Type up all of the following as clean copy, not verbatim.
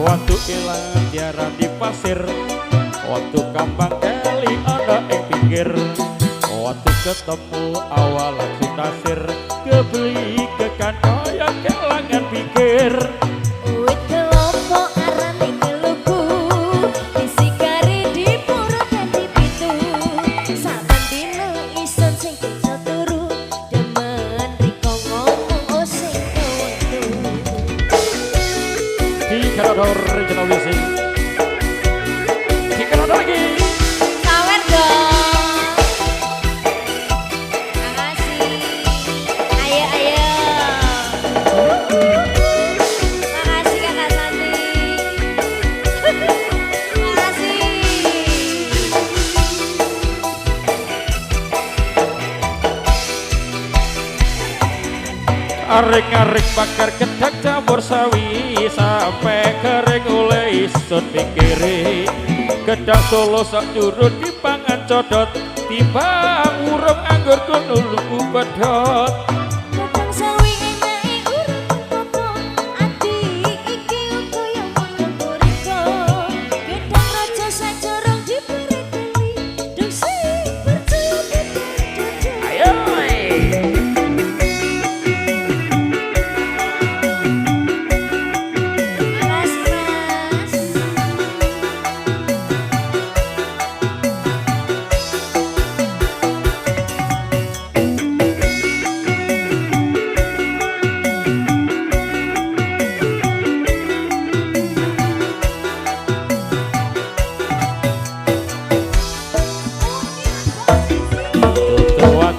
Waktu ilang tiara di pasir, waktu kambang kali ada yang pinggir, waktu ketemu awal langsung tasir, kebeli kekan kayak kelangan pikir. Wit kelompok arane keluku, disikari di pura dan di pitu, saben dino ison sing bisa turu, demen riko ngomong sing kewentu. Dikarador original music. Dikarador lagi. Sawer dong. Makasih. Ayo ayo. Makasih Kakak Santi. Makasih. Arik-arik bakar kedak campur sawi sampai kering oleh isun pikiri. Kedak Solo sak curut dipangan codot, timbang urung anggur kunuluku pedot. Kadang sawi enake urip apa, ati iki uga yang manggon riko. Gedang raja sacorong dipereteli, dong sing percaya gedang. Ayo.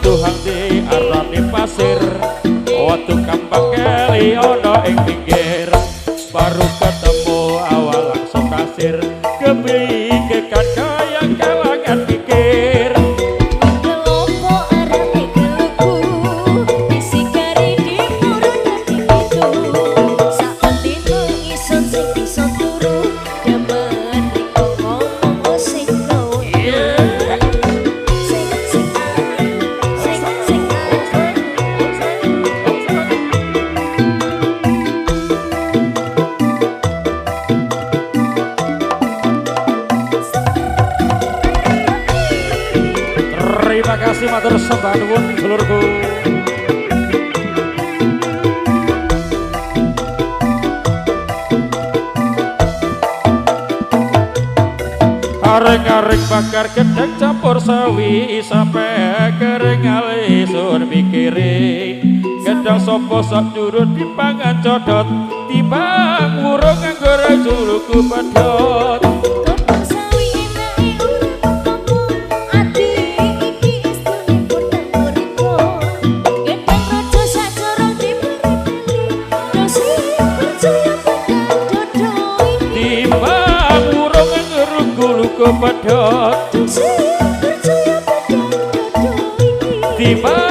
Tuhan di arane pasir, waktu kambang keli ono ing pinggir, baru ketemu awal langsung kasir, kebeli kekan kayak kalangan pikir. Kelompok arane keluku, disikari di pura dan di pitu, saben dino ison sing bisa turu, demen riko ngomong sing kewentu. Terima kasih matur sembah nuwun dulurku. Areng-areng bakar gedang campur sawi sampai kering alisun mikiri. Gedang sopo sak curut dipangan codot, timbang urung anggur juluku pedot. Kadang sawi enake urip apa, ati iki estune portan riko. Gedang raja sacorong dipereteli, dong sing percaya pedang dodoi. Timbang urung anggur juluku pedot. Dong sing percaya pedang dodoi. Timbang